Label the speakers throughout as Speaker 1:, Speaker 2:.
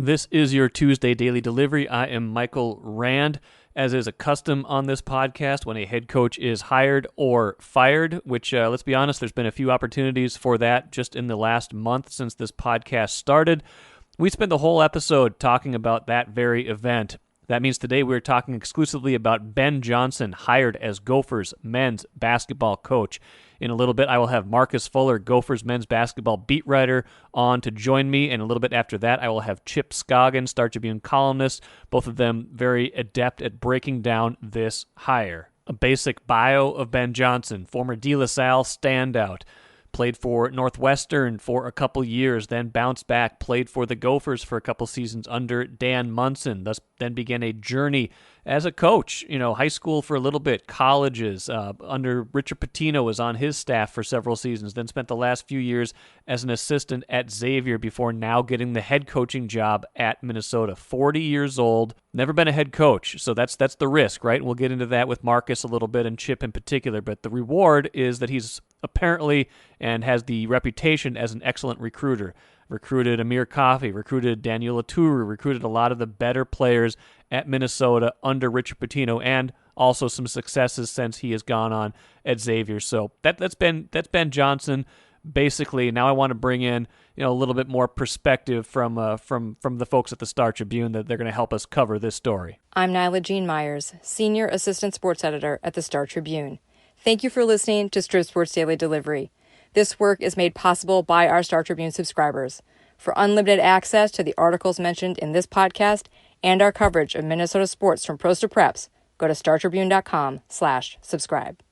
Speaker 1: This is your Tuesday Daily Delivery. I am Michael Rand. As is a custom on this podcast, when a head coach is hired or fired, which, let's be honest, there's been a few opportunities for that just in the last month since this podcast started. We spent the whole episode talking about that very event. That means today we're talking exclusively about Ben Johnson, hired as Gophers men's basketball coach. In a little bit, I will have Marcus Fuller, Gophers men's basketball beat writer, on to join me. And a little bit after that, I will have Chip Scoggins, Star Tribune columnist, both of them very adept at breaking down this hire. A basic bio of Ben Johnson, former De La Salle standout. Played for Northwestern for a couple years, then bounced back, played for the Gophers for a couple seasons under Dan Munson, then began a journey as a coach, high school for a little bit, colleges, under Richard Pitino was on his staff for several seasons, then spent the last few years as an assistant at Xavier before now getting the head coaching job at Minnesota. 40 years old, never been a head coach, so that's the risk, right? And we'll get into that with Marcus a little bit and Chip in particular, but the reward is that he's apparently and has the reputation as an excellent recruiter. Recruited Amir Coffey, recruited Daniel Aturu, recruited a lot of the better players at Minnesota under Richard Pitino, and also some successes since he has gone on at Xavier. So that's Ben Johnson. Basically, now I want to bring in a little bit more perspective from the folks at the Star Tribune that they're going to help us cover this story.
Speaker 2: I'm Nyla Jean Myers, Senior Assistant Sports Editor at the Star Tribune. Thank you for listening to Strip Sports Daily Delivery. This work is made possible by our Star Tribune subscribers. For unlimited access to the articles mentioned in this podcast and our coverage of Minnesota sports from pros to preps, go to startribune.com/subscribe.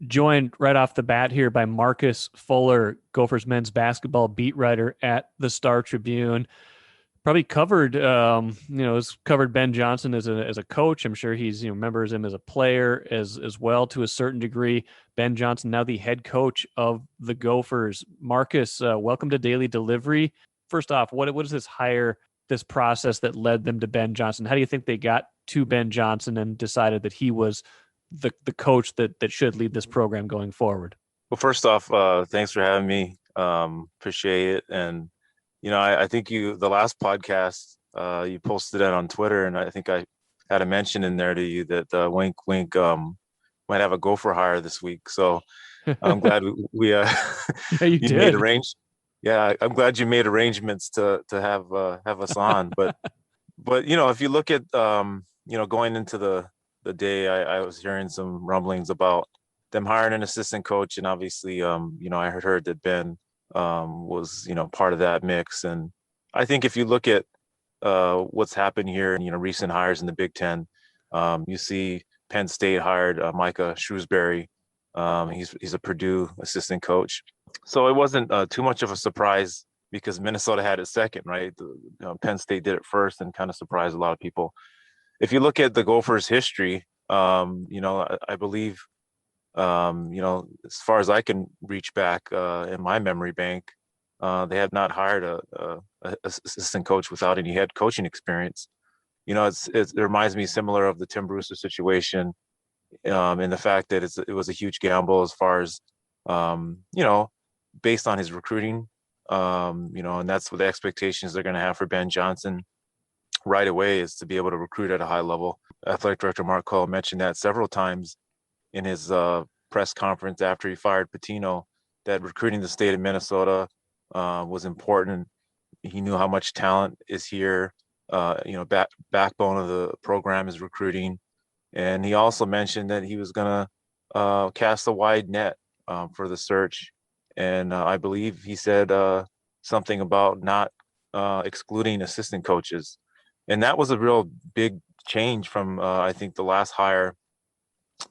Speaker 1: Joined right off the bat here by Marcus Fuller, Gophers men's basketball beat writer at the Star Tribune. Probably covered, has covered Ben Johnson as a coach. I'm sure he's remembers him as a player as well to a certain degree. Ben Johnson now the head coach of the Gophers. Marcus, welcome to Daily Delivery. First off, what is this process that led them to Ben Johnson? How do you think they got to Ben Johnson and decided that he was the coach that should lead this program going forward?
Speaker 3: Well, first off, thanks for having me. Appreciate it. And I think the last podcast, you posted it on Twitter, and I think I had a mention in there to you that Wink might have a Gopher hire this week. So I'm glad we
Speaker 1: yeah, you did.
Speaker 3: Made Yeah, I'm glad you made arrangements to have us on. But if you look at going into the day, I was hearing some rumblings about them hiring an assistant coach, and obviously I heard that Ben was part of that mix. And I think if you look at what's happened here and recent hires in the Big Ten, you see Penn State hired Micah Shrewsbury. He's a Purdue assistant coach, so it wasn't too much of a surprise because Minnesota had it second, right? Penn State did it first and kind of surprised a lot of people. If you look at the Gophers' history, I believe as far as I can reach back in my memory bank, they have not hired a assistant coach without any head coaching experience. It reminds me similar of the Tim Brewster situation, in the fact that it was a huge gamble as far as based on his recruiting, and that's what the expectations they're going to have for Ben Johnson right away is to be able to recruit at a high level. Athletic Director Mark Coyle mentioned that several times in his press conference after he fired Pitino, that recruiting the state of Minnesota was important. He knew how much talent is here. Backbone of the program is recruiting. And he also mentioned that he was going to cast a wide net for the search. And I believe he said something about not excluding assistant coaches. And that was a real big change from, I think, the last hire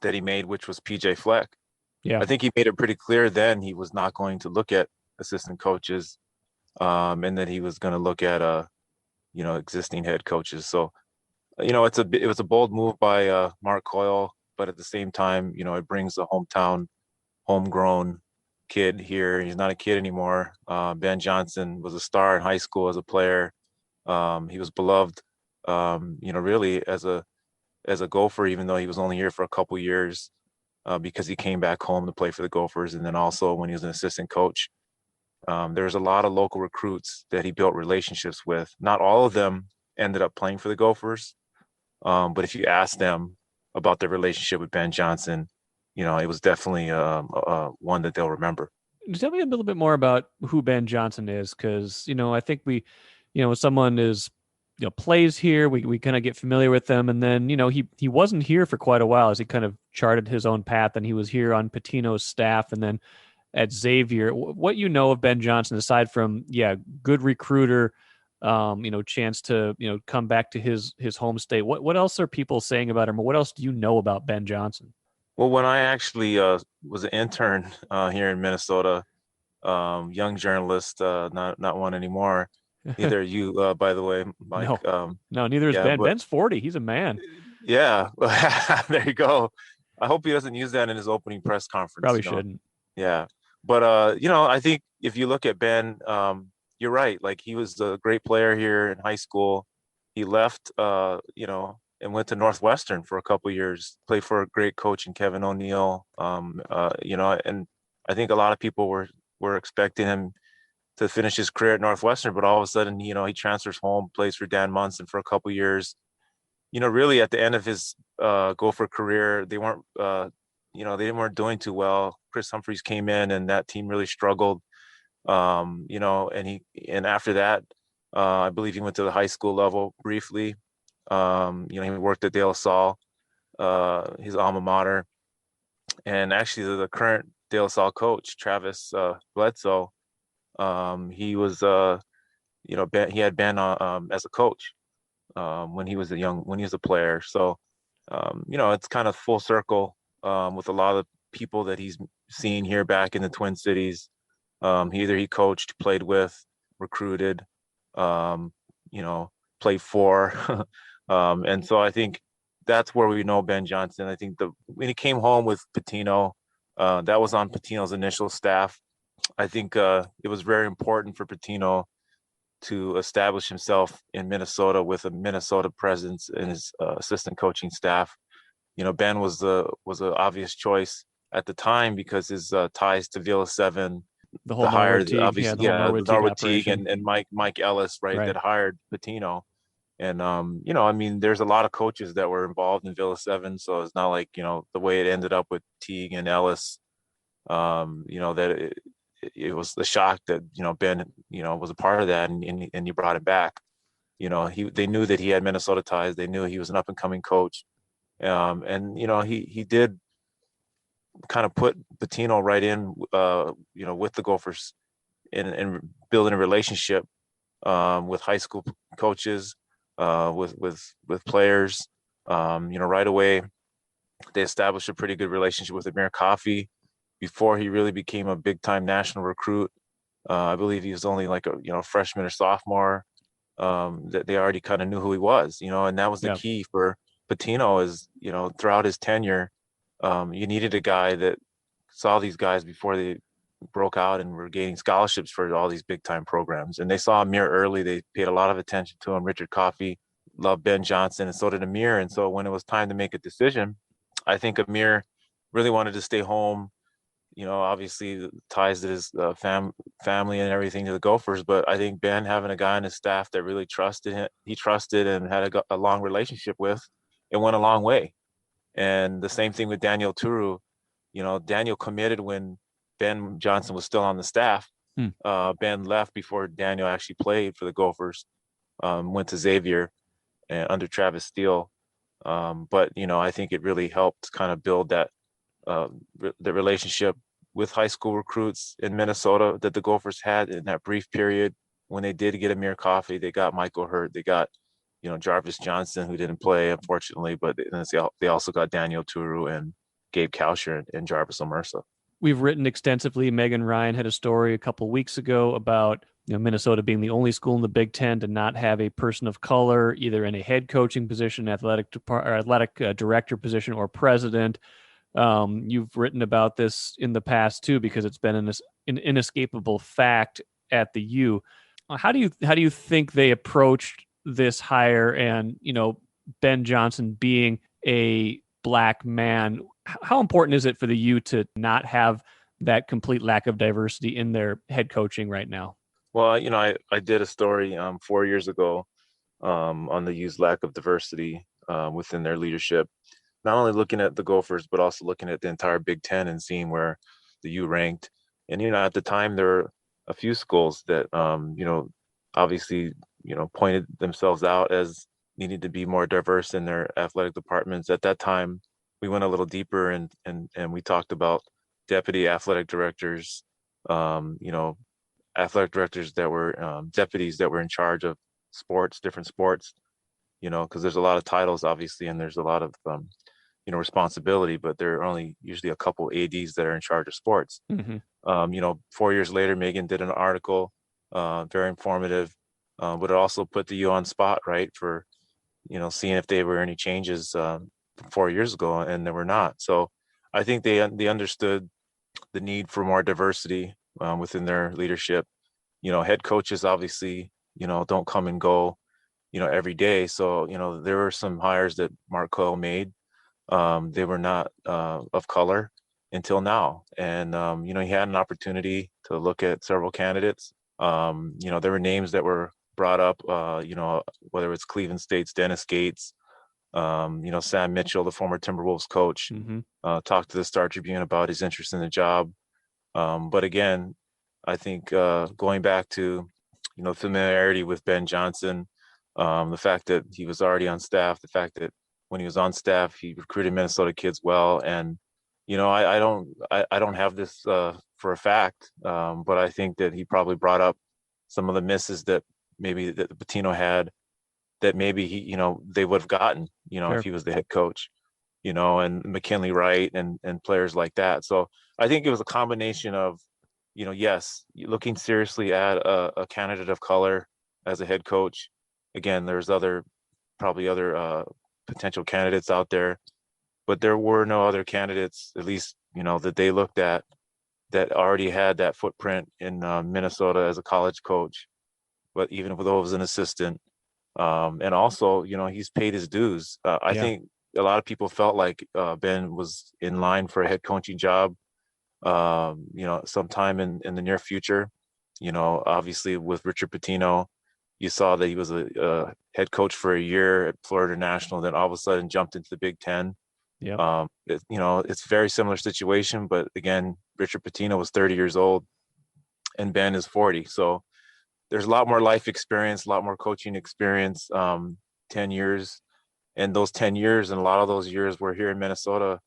Speaker 3: that he made, which was PJ Fleck.
Speaker 1: Yeah,
Speaker 3: I think he made it pretty clear then he was not going to look at assistant coaches, and that he was going to look at existing head coaches. So it was a bold move by Mark Coyle, but at the same time, it brings a homegrown kid here. He's not a kid anymore. Ben Johnson was a star in high school as a player. He was beloved, really as a Gopher, even though he was only here for a couple years, because he came back home to play for the Gophers. And then also when he was an assistant coach, there's a lot of local recruits that he built relationships with. Not all of them ended up playing for the Gophers. But if you ask them about their relationship with Ben Johnson, it was definitely one that they'll remember.
Speaker 1: Tell me a little bit more about who Ben Johnson is, because I think when someone is plays here, we kind of get familiar with them, and then he wasn't here for quite a while as he kind of charted his own path, and he was here on Pitino's staff, and then at Xavier. What of Ben Johnson aside from good recruiter, chance to come back to his home state. What else are people saying about him, or what else do you know about Ben Johnson?
Speaker 3: Well, when I actually was an intern here in Minnesota, young journalist, not one anymore. Neither are you, by the way, Mike.
Speaker 1: No, neither is Ben. Ben's 40. He's a man.
Speaker 3: Yeah, there you go. I hope he doesn't use that in his opening press conference.
Speaker 1: Probably shouldn't.
Speaker 3: Yeah, but I think if you look at Ben, you're right. Like, he was a great player here in high school. He left, and went to Northwestern for a couple of years, played for a great coach in Kevin O'Neill. And I think a lot of people were expecting him to finish his career at Northwestern, but all of a sudden, he transfers home, plays for Dan Munson for a couple of years. Really at the end of his Gopher career, they weren't doing too well. Chris Humphreys came in, and that team really struggled. And after that, I believe he went to the high school level briefly. He worked at De La Salle, his alma mater, and actually the current De La Salle coach, Travis Bledsoe, he was, he had been as a coach when he was a player. So, it's kind of full circle with a lot of people that he's seen here back in the Twin Cities. He coached, played with, recruited, played for. And so I think that's where we know Ben Johnson. I think when he came home with Pitino, that was on Pitino's initial staff. I think it was very important for Pitino to establish himself in Minnesota with a Minnesota presence in his assistant coaching staff. Ben was an obvious choice at the time because his ties to Villa 7,
Speaker 1: the whole Norwood
Speaker 3: Teague and Mike Ellis, right, that hired Pitino. And, there's a lot of coaches that were involved in Villa 7. So it's not like, the way it ended up with Teague and Ellis, that it was the shock that, Ben, was a part of that and you brought it back. They knew that he had Minnesota ties. They knew he was an up and coming coach. He did kind of put Pitino right in, with the Gophers and building a relationship with high school coaches, with players. Right away, they established a pretty good relationship with Amir Coffey before he really became a big time national recruit. I believe he was only like a freshman or sophomore. That they already kind of knew who he was, and that was the key for Pitino is, throughout his tenure, you needed a guy that saw these guys before they broke out and were gaining scholarships for all these big time programs. And they saw Amir early. They paid a lot of attention to him. Richard Coffey loved Ben Johnson, and so did Amir. And so when it was time to make a decision, I think Amir really wanted to stay home. Obviously the ties to his family and everything to the Gophers. But I think Ben, having a guy on his staff that really trusted him, he trusted and had a long relationship with, it went a long way. And the same thing with Daniel Turu. Daniel committed when Ben Johnson was still on the staff. Ben left before Daniel actually played for the Gophers, went to Xavier and under Travis Steele. But I think it really helped kind of build that the relationship with high school recruits in Minnesota that the Gophers had in that brief period. When they did get Amir Coffey, they got Michael Hurt, they got Jarvis Johnson, who didn't play, unfortunately, but they also got Daniel Turu and Gabe Kauscher and Jarvis Omersa.
Speaker 1: We've written extensively. Megan Ryan had a story a couple of weeks ago about Minnesota being the only school in the Big Ten to not have a person of color, either in a head coaching position, athletic director position, or president. You've written about this in the past too, because it's been an inescapable fact at the U. How do you think they approached this hire, and Ben Johnson being a black man? How important is it for the U to not have that complete lack of diversity in their head coaching right now?
Speaker 3: Well, I did a story 4 years ago on the U's lack of diversity within their leadership. Not only looking at the Gophers, but also looking at the entire Big Ten and seeing where the U ranked. And, at the time, there were a few schools that, obviously, pointed themselves out as needing to be more diverse in their athletic departments. At that time, we went a little deeper and we talked about deputy athletic directors, athletic directors that were deputies that were in charge of sports, different sports, because there's a lot of titles, obviously, and there's a lot of, responsibility, but there are only usually a couple ADs that are in charge of sports.
Speaker 1: Mm-hmm.
Speaker 3: 4 years later, Megan did an article, very informative, but it also put the U on spot, right, for, seeing if there were any changes 4 years ago, and there were not. So I think they understood the need for more diversity within their leadership. Head coaches obviously, don't come and go, every day. So, there were some hires that Mark Coyle made. They were not of color until now. And, he had an opportunity to look at several candidates. There were names that were brought up, whether it's Cleveland State's Dennis Gates, Sam Mitchell, the former Timberwolves coach,
Speaker 1: Mm-hmm.
Speaker 3: talked to the Star Tribune about his interest in the job. But again, I think going back to, familiarity with Ben Johnson, the fact that he was already on staff, the fact that when he was on staff, he recruited Minnesota kids well. And, I don't have this for a fact, but I think that he probably brought up some of the misses that maybe that Pitino had, that maybe he, they would have gotten,
Speaker 1: Sure.
Speaker 3: if he was the head coach, and McKinley Wright and players like that. So I think it was a combination of, yes, looking seriously at a candidate of color as a head coach. Again, there's probably other potential candidates out there, but there were no other candidates, at least, that they looked at, that already had that footprint in Minnesota as a college coach, but even though it was an assistant. And also, he's paid his dues. I think a lot of people felt like Ben was in line for a head coaching job, sometime in the near future. Obviously with Richard Pitino, you saw that he was a head coach for a year at Florida National, then all of a sudden jumped into the Big Ten.
Speaker 1: Yeah.
Speaker 3: It's a very similar situation, but again, Richard Pitino was 30 years old and Ben is 40. So there's a lot more life experience, a lot more coaching experience, 10 years. And those 10 years and a lot of those years were here in Minnesota,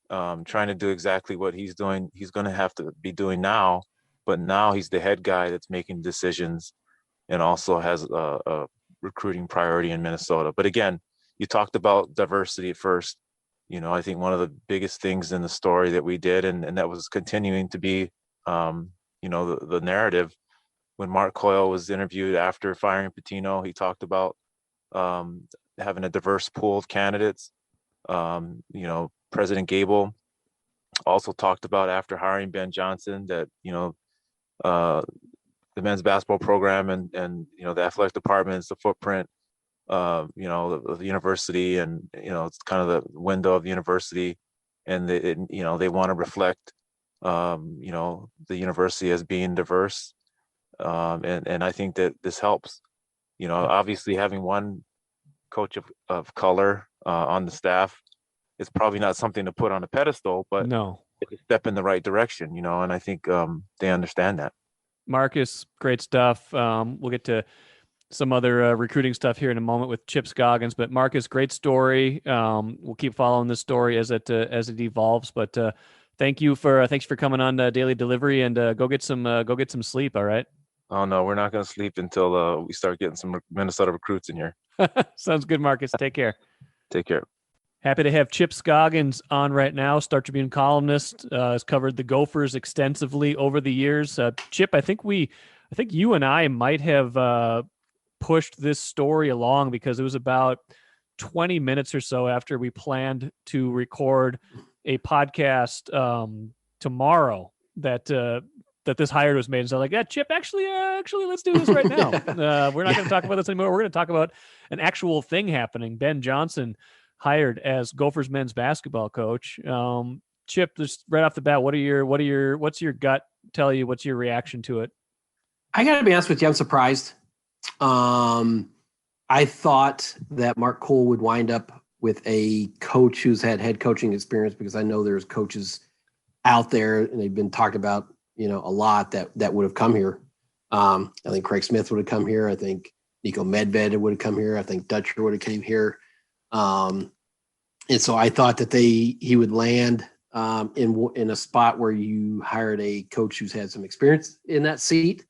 Speaker 3: trying to do exactly what he's doing. He's going to have to be doing now, but now he's the head guy that's making decisions and also has a recruiting priority in Minnesota. But again, you talked about diversity at first. I think one of the biggest things in the story that we did, and that was continuing to be, the narrative. When Mark Coyle was interviewed after firing Pitino, he talked about having a diverse pool of candidates. President Gable also talked about after hiring Ben Johnson that, the men's basketball program and the athletic departments, the footprint, the university, and, it's kind of the window of the university. And they want to reflect, the university as being diverse. And I think that this helps, obviously having one coach of color on the staff is probably not something to put on a pedestal, but
Speaker 1: no,
Speaker 3: it's a step in the right direction, and I think they understand that.
Speaker 1: Marcus, great stuff. We'll get to some other recruiting stuff here in a moment with Chip Scoggins, but Marcus, great story. We'll keep following this story as it evolves, but thanks for coming on Daily Delivery, and go get some sleep. All right.
Speaker 3: Oh no, we're not going to sleep until we start getting some Minnesota recruits in here.
Speaker 1: Sounds good, Marcus. Take care.
Speaker 3: Take care.
Speaker 1: Happy to have Chip Scoggins on right now, Star Tribune columnist, has covered the Gophers extensively over the years. Chip, I think you and I might have pushed this story along because it was about 20 minutes or so after we planned to record a podcast tomorrow that this hire was made. And so like, yeah, Chip, actually, let's do this right now. We're not going to talk about this anymore. We're going to talk about an actual thing happening. Ben Johnson hired as Gophers men's basketball coach. Chip, just right off the bat, what's your gut tell you? What's your reaction to it?
Speaker 4: I got to be honest with you. I'm surprised. I thought that Mark Coyle would wind up with a coach who's had head coaching experience, because I know there's coaches out there and they've been talked about, a lot that would have come here. I think Craig Smith would have come here. I think Nico Medved would have come here. I think Dutcher would have came here. And so I thought that he would land in a spot where you hired a coach who's had some experience in that seat.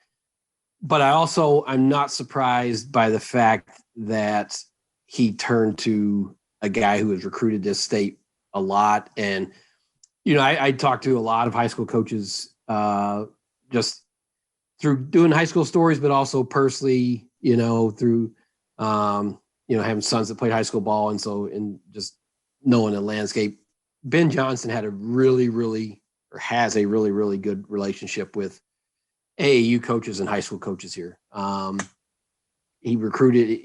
Speaker 4: But I'm not surprised by the fact that he turned to a guy who has recruited this state a lot. And, I talked to a lot of high school coaches just through doing high school stories, but also personally, through, having sons that played high school ball. And just knowing the landscape. Ben Johnson has a really, really good relationship with AAU coaches and high school coaches here. He recruited,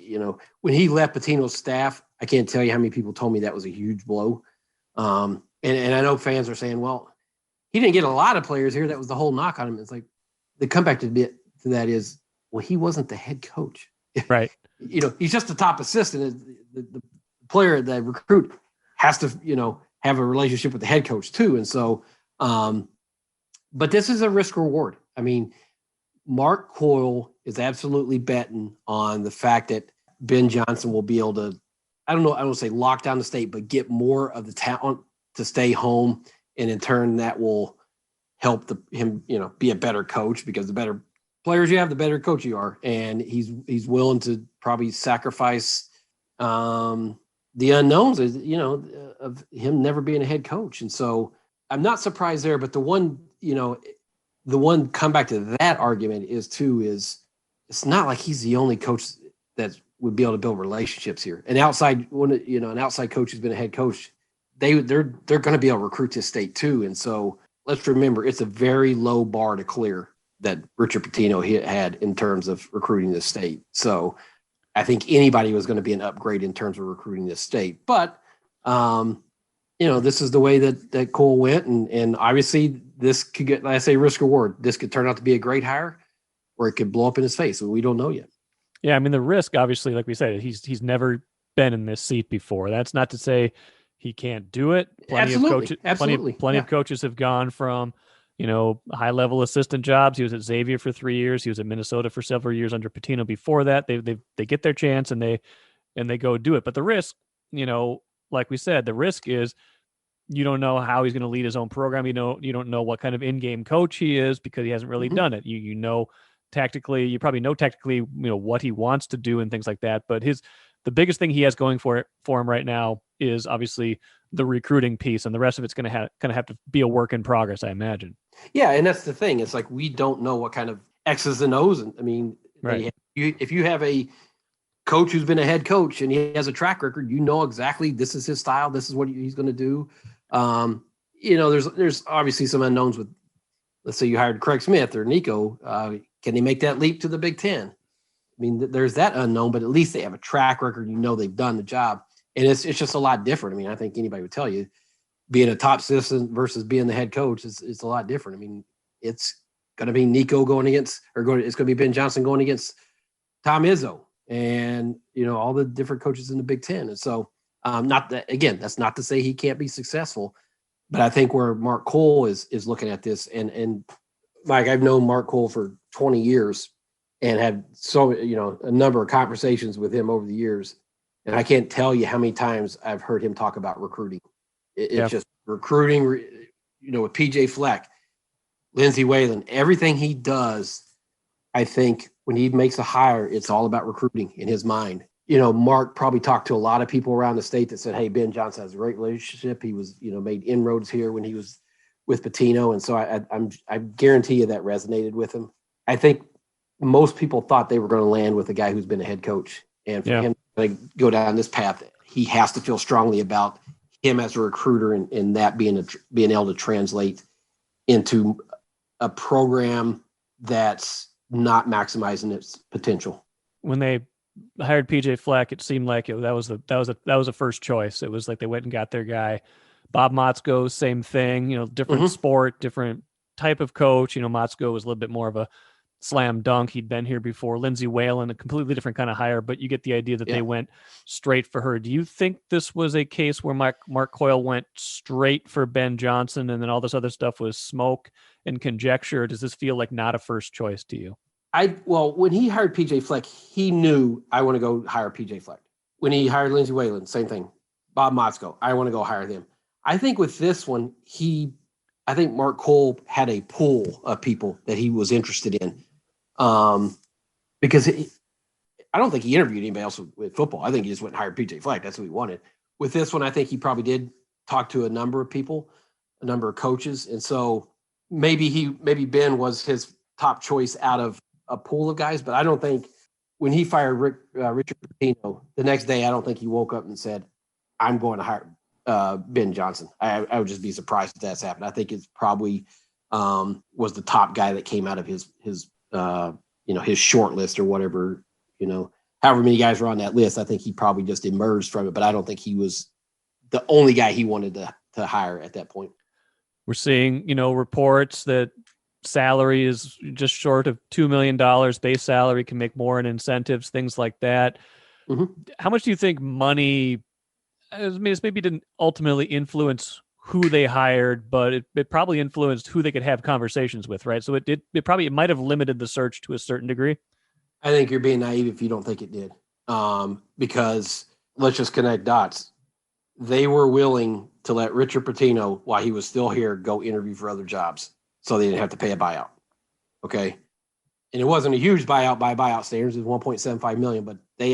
Speaker 4: when he left Pitino's staff, I can't tell you how many people told me that was a huge blow. And I know fans are saying, well, he didn't get a lot of players here. That was the whole knock on him. It's like the comeback to that is, well, he wasn't the head coach.
Speaker 1: Right.
Speaker 4: He's just the top assistant. The player, the recruit has to, have a relationship with the head coach too. And so, but this is a risk reward. I mean, Mark Coyle is absolutely betting on the fact that Ben Johnson will be able to, I don't say lock down the state, but get more of the talent to stay home. And in turn, that will help him, be a better coach, because the better players you have, the better coach you are. And he's willing to probably sacrifice the unknowns, of him never being a head coach. And so I'm not surprised there, but the one comeback to that argument is it's not like he's the only coach that would be able to build relationships here. An outside coach who's been a head coach, they're going to be able to recruit this state too. And so let's remember, it's a very low bar to clear that Richard Pitino had in terms of recruiting this state. So I think anybody was going to be an upgrade in terms of recruiting this state. But, this is the way that Coyle went. And obviously this could get, like I say, risk reward. This could turn out to be a great hire, or it could blow up in his face. We don't know yet.
Speaker 1: Yeah. I mean, the risk, obviously, like we said, he's never been in this seat before. That's not to say he can't do it. Plenty of coaches have gone from, high-level assistant jobs. He was at Xavier for 3 years. He was at Minnesota for several years under Pitino before that. They get their chance and they go do it. But the risk, like we said, the risk is you don't know how he's going to lead his own program. You don't know what kind of in-game coach he is, because he hasn't really done it. You probably know tactically, what he wants to do and things like that. But the biggest thing he has going for him right now is obviously the recruiting piece, and the rest of it's going to have to be a work in progress, I imagine.
Speaker 4: Yeah, and that's the thing. It's like we don't know what kind of X's and O's. I mean,
Speaker 1: right.
Speaker 4: If you have a coach who's been a head coach and he has a track record, exactly this is his style. This is what he's going to do. There's obviously some unknowns with, let's say you hired Craig Smith or Nico. Can they make that leap to the Big Ten? I mean, there's that unknown, but at least they have a track record. They've done the job. And it's just a lot different. I mean, I think anybody would tell you, being a top assistant versus being the head coach is a lot different. I mean, it's going to be Nico it's going to be Ben Johnson going against Tom Izzo and, all the different coaches in the Big Ten. And so that's not to say he can't be successful, but I think where Mark Coyle is looking at this, and Mike, I've known Mark Coyle for 20 years and had a number of conversations with him over the years. And I can't tell you how many times I've heard him talk about recruiting. It's just recruiting, with PJ Fleck, Lindsey Whalen, everything he does. I think when he makes a hire, it's all about recruiting in his mind. Mark probably talked to a lot of people around the state that said, hey, Ben Johnson has a great relationship. He was, made inroads here when he was with Pitino. And so I guarantee you that resonated with him. I think most people thought they were going to land with a guy who's been a head coach. And for him to go down this path, he has to feel strongly about him as a recruiter and that being able to translate into a program that's not maximizing its potential.
Speaker 1: When they hired PJ Fleck, it seemed like that was a first choice. It was like they went and got their guy. Bob Motzko, same thing. Different sport, different type of coach. Motzko was a little bit more of a slam dunk. He'd been here before. Lindsey Whalen, a completely different kind of hire, but you get the idea that they went straight for her. Do you think this was a case where Mark Coyle went straight for Ben Johnson and then all this other stuff was smoke and conjecture? Or does this feel like not a first choice to you?
Speaker 4: Well, when he hired PJ Fleck, he knew I want to go hire PJ Fleck. When he hired Lindsey Whalen, same thing. Bob Motzko, I want to go hire them. I think with this one, I think Mark Coyle had a pool of people that he was interested in. Because I don't think he interviewed anybody else with football. I think he just went and hired PJ Fleck. That's what he wanted. With this one, I think he probably did talk to a number of people, a number of coaches. And so maybe Ben was his top choice out of a pool of guys, but I don't think when he fired Richard Pitino the next day, I don't think he woke up and said, I'm going to hire Ben Johnson. I would just be surprised if that's happened. I think it's probably was the top guy that came out of his short list or whatever, however many guys were on that list. I think he probably just emerged from it, but I don't think he was the only guy he wanted to hire at that point. We're
Speaker 1: seeing, reports that salary is just short of $2 million. Base salary can make more in incentives, things like that. Mm-hmm. How much do you think money, this maybe didn't ultimately influence who they hired, but it probably influenced who they could have conversations with, right? So it might have limited the search to a certain degree.
Speaker 4: I think you're being naive if you don't think it did. Because let's just connect dots. They were willing to let Richard Pitino, while he was still here, go interview for other jobs so they didn't have to pay a buyout. Okay. And it wasn't a huge buyout by buyout standards. It was $1.75 million, but they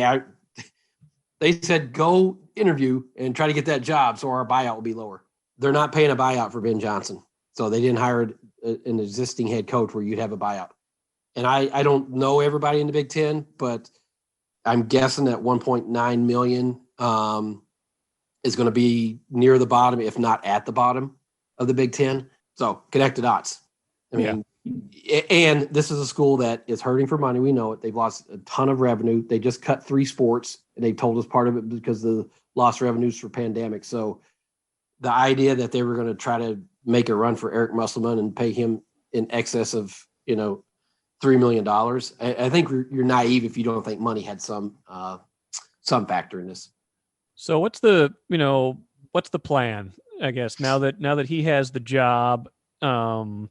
Speaker 4: said, go interview and try to get that job so our buyout will be lower. They're not paying a buyout for Ben Johnson. So they didn't hire an existing head coach where you'd have a buyout. And I don't know everybody in the Big Ten, but I'm guessing that $1.9 million is going to be near the bottom, if not at the bottom of the Big Ten. So connect the dots. And this is a school that is hurting for money. We know it. They've lost a ton of revenue. They just cut 3 sports, and they told us part of it because of the lost revenues for pandemic. So the idea that they were going to try to make a run for Eric Musselman and pay him in excess of, $3 million. I think you're naive if you don't think money had some factor in this.
Speaker 1: So what's the plan, I guess, now that he has the job? How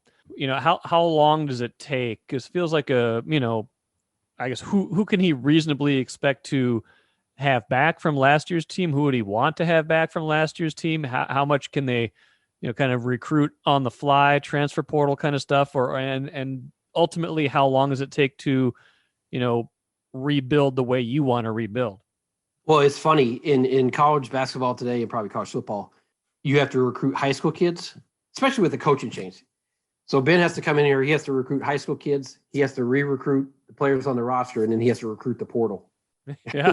Speaker 1: long does it take? Because it feels like I guess who can he reasonably expect to have back from last year's team? Who would he want to have back from last year's team? How much can they, kind of recruit on the fly, transfer portal kind of stuff, and ultimately how long does it take to, rebuild the way you want to rebuild?
Speaker 4: Well, it's funny in college basketball today and probably college football, you have to recruit high school kids, especially with the coaching change. So Ben has to come in here. He has to recruit high school kids. He has to re-recruit the players on the roster, and then he has to recruit the portal.
Speaker 1: Yeah.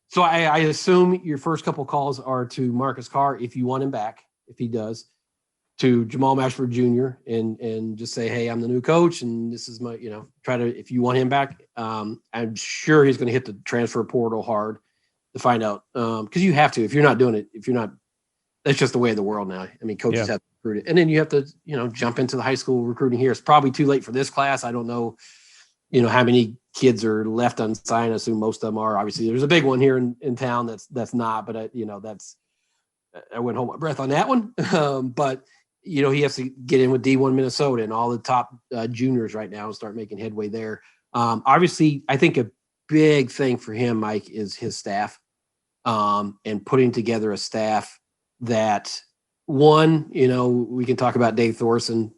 Speaker 4: So I assume your first couple calls are to Marcus Carr, if you want him back, if he does, to Jamal Mashford Jr. and just say, hey, I'm the new coach, and this is my, try to, if you want him back, I'm sure he's going to hit the transfer portal hard to find out. Because you have to, if you're not doing it, that's just the way of the world now. I mean, coaches have to recruit it. And then you have to, jump into the high school recruiting here. It's probably too late for this class. I don't know, how many kids are left unsigned. I assume most of them are. Obviously, there's a big one here in town that's not, but I wouldn't hold my breath on that one. But he has to get in with D1 Minnesota and all the top juniors right now and start making headway there. Obviously, I think a big thing for him, Mike, is his staff and putting together a staff that, one, we can talk about Dave Thorson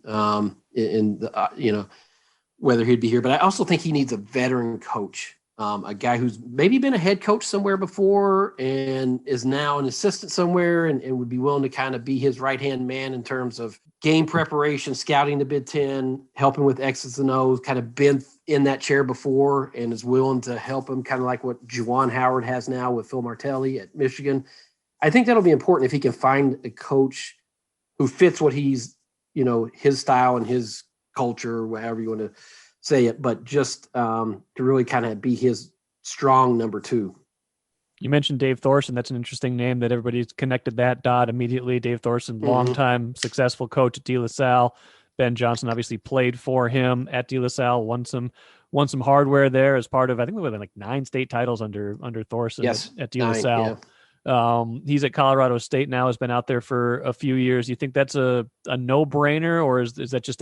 Speaker 4: whether he'd be here, but I also think he needs a veteran coach, a guy who's maybe been a head coach somewhere before and is now an assistant somewhere and would be willing to kind of be his right-hand man in terms of game preparation, scouting the Big Ten, helping with X's and O's, kind of been in that chair before and is willing to help him, kind of like what Juwan Howard has now with Phil Martelli at Michigan. I think that'll be important if he can find a coach who fits what he's, his style and his culture, whatever you want to say it, but just to really kind of be his strong number 2.
Speaker 1: You mentioned Dave Thorson. That's an interesting name that everybody's connected that dot immediately. Dave Thorson, longtime successful coach at De La Salle, Ben Johnson obviously played for him at De La Salle, won some hardware there as part of, I think we were like 9 state titles under Thorson at De La Salle.
Speaker 4: Yeah.
Speaker 1: He's at Colorado State now, has been out there for a few years. You think that's a no-brainer, or is that just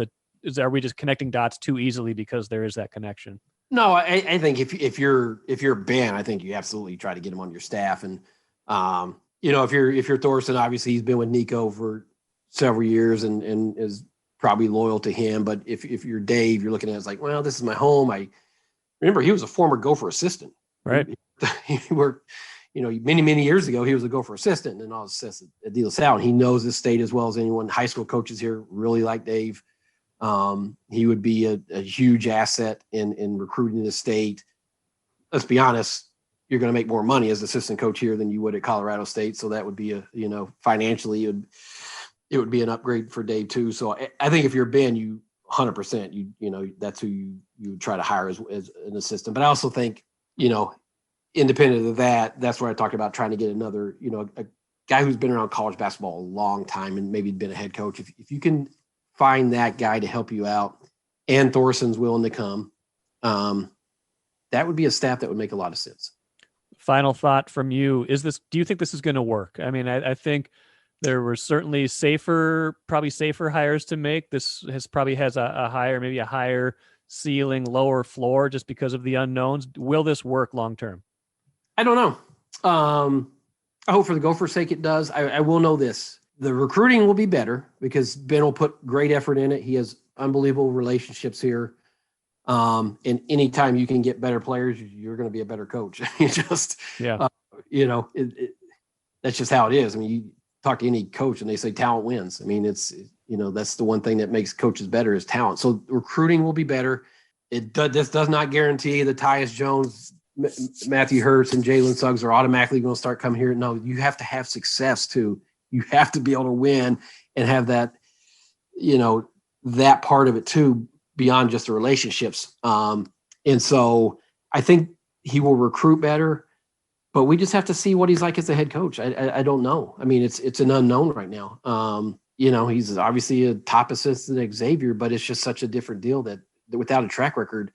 Speaker 1: are we just connecting dots too easily because there is that connection?
Speaker 4: No, I think if you're Ben, I think you absolutely try to get him on your staff. And if you're Thorson, obviously he's been with Nico for several years and is probably loyal to him. But if you're Dave, you're looking at it as like, well, this is my home. I remember he was a former Gopher assistant.
Speaker 1: Right.
Speaker 4: He worked, many years ago, he was a Gopher assistant and all assistant at De La Salle. And he knows this state as well as anyone. High school coaches here really like Dave. He would be a huge asset in recruiting the state. Let's be honest, you're going to make more money as assistant coach here than you would at Colorado State. So that would be financially it would be an upgrade for Dave too. So I think if you're Ben, you 100%, that's who you would try to hire as an assistant. But I also think, independent of that, that's where I talked about trying to get another, a guy who's been around college basketball a long time and maybe been a head coach. If you can find that guy to help you out and Thorson's willing to come, that would be a staff that would make a lot of sense.
Speaker 1: Final thought from you. Do you think this is going to work? I mean, I think there were certainly probably safer hires to make. This probably has a higher ceiling, lower floor just because of the unknowns. Will this work long-term? I
Speaker 4: don't know. I hope for the Gophers' sake it does. I will know this. The recruiting will be better because Ben will put great effort in it. He has unbelievable relationships here. And anytime you can get better players, you're going to be a better coach. That's just how it is. I mean, you talk to any coach and they say talent wins. I mean, it's, that's the one thing that makes coaches better is talent. So recruiting will be better. This does not guarantee that Tyus Jones, Matthew Hurts, and Jalen Suggs are automatically going to start coming here. No, you have to have success too. You have to be able to win and have that, that part of it too, beyond just the relationships. And so I think he will recruit better, but we just have to see what he's like as a head coach. I don't know. I mean, it's an unknown right now. He's obviously a top assistant at Xavier, but it's just such a different deal that without a track record,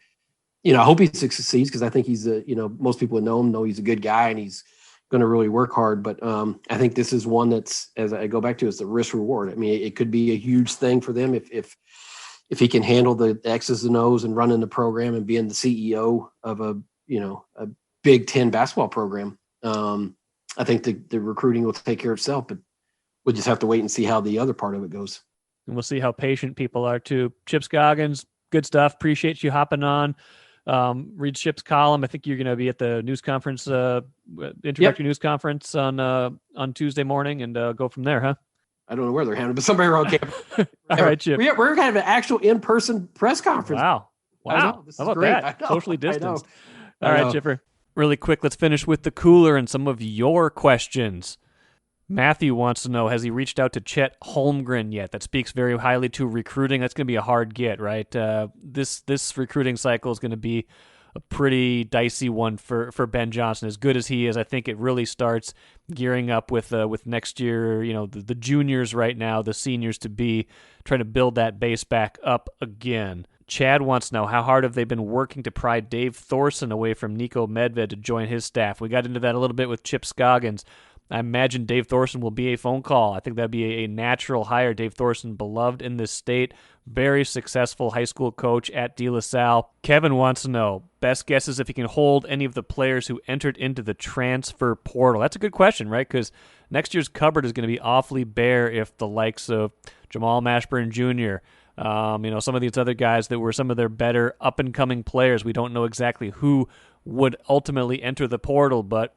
Speaker 4: I hope he succeeds because I think he's most people who know him know he's a good guy and he's going to really work hard. But I think this is one that's, as I go back to, it's the risk reward. I mean, it could be a huge thing for them if he can handle the X's and O's and running the program and being the CEO of a Big Ten basketball program. I think the recruiting will take care of itself, but we'll just have to wait and see how the other part of it goes.
Speaker 1: And we'll see how patient people are too. Chip Scoggins, good stuff. Appreciate you hopping on. Read Chip's column. I think you're going to be at the news conference, introductory news conference on Tuesday morning, and go from there, huh?
Speaker 4: I don't know where they're having it, but somebody around campus.
Speaker 1: All right, Chip.
Speaker 4: We're kind of an actual in-person press conference.
Speaker 1: Wow. How about
Speaker 4: great.
Speaker 1: that? Socially distanced.
Speaker 4: All
Speaker 1: right, Chipper. Really quick, let's finish with the cooler and some of your questions. Matthew wants to know, has he reached out to Chet Holmgren yet? That speaks very highly to recruiting. That's going to be a hard get, right? This recruiting cycle is going to be a pretty dicey one for Ben Johnson. As good as he is, I think it really starts gearing up with next year, the juniors right now, the seniors to be, trying to build that base back up again. Chad wants to know, how hard have they been working to pry Dave Thorson away from Nico Medved to join his staff? We got into that a little bit with Chip Scoggins. I imagine Dave Thorson will be a phone call. I think that'd be a natural hire. Dave Thorson, beloved in this state, very successful high school coach at De La Salle. Kevin wants to know, best guess is if he can hold any of the players who entered into the transfer portal. That's a good question, right? Because next year's cupboard is going to be awfully bare if the likes of Jamal Mashburn Jr., some of these other guys that were some of their better up-and-coming players, we don't know exactly who would ultimately enter the portal, but,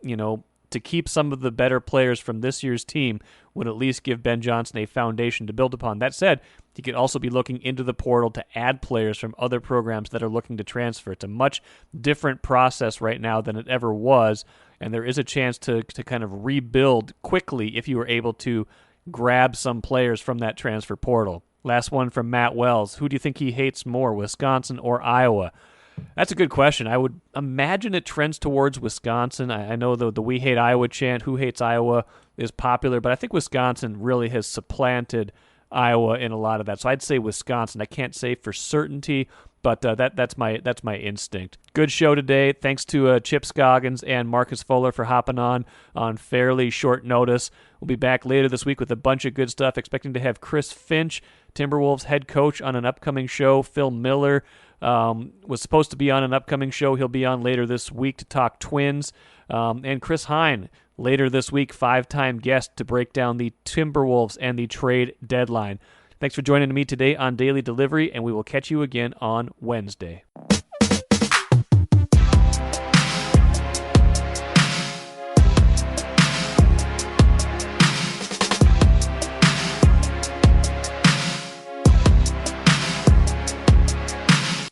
Speaker 1: to keep some of the better players from this year's team would at least give Ben Johnson a foundation to build upon. That said, he could also be looking into the portal to add players from other programs that are looking to transfer. It's a much different process right now than it ever was, and there is a chance to kind of rebuild quickly if you were able to grab some players from that transfer portal. Last one from Matt Wells. Who do you think he hates more, Wisconsin or Iowa? That's a good question. I would imagine it trends towards Wisconsin. I know the We Hate Iowa chant, Who Hates Iowa, is popular, but I think Wisconsin really has supplanted Iowa in a lot of that. So I'd say Wisconsin. I can't say for certainty, but that's my instinct. Good show today. Thanks to Chip Scoggins and Marcus Fuller for hopping on fairly short notice. We'll be back later this week with a bunch of good stuff. Expecting to have Chris Finch, Timberwolves head coach, on an upcoming show. Phil Miller was supposed to be on an upcoming show. He'll be on later this week to talk Twins. And Chris Hine later this week, 5-time guest to break down the Timberwolves and the trade deadline. Thanks for joining me today on Daily Delivery, and we will catch you again on Wednesday.